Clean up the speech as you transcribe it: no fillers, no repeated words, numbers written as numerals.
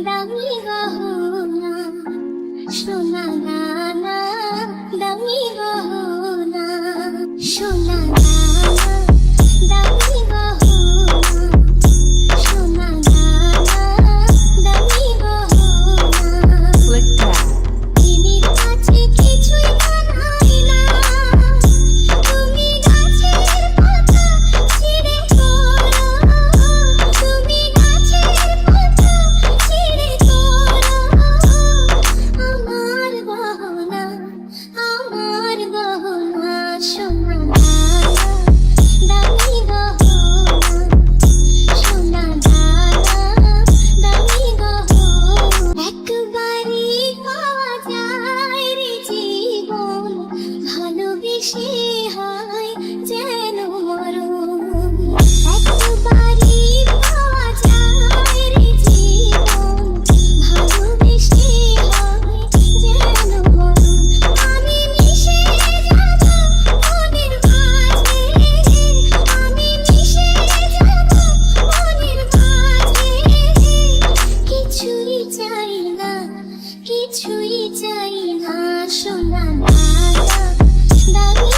দামি গহনা সোনা না না, দামি গহনা সোনা না না, দামি গহনা সোনা না না, দামি গহনা। Click that. তিমির কাছে কিছুই মানায় না, তুমি গাছের পাতা ছিঁড়ে তোলো, তুমি গাছের পাতা ছিঁড়ে তোলো। আমার গহনা সোনা না না, দামি গহনা সোনা না না, দামি গহনা। একবারই পাওয়া যায় রে জীবন, ভালোবেসে হয় যেন মরণ। একবারই পাওয়া যায় রে জীবন, ভালোবেসে হয় যেন মরণ। আমি মিশে যাব মনের মাঝে, আমি মিশে যাব মনের মাঝে। কিছুই চাই না, কিছুই চাই না সোনা না না, দামি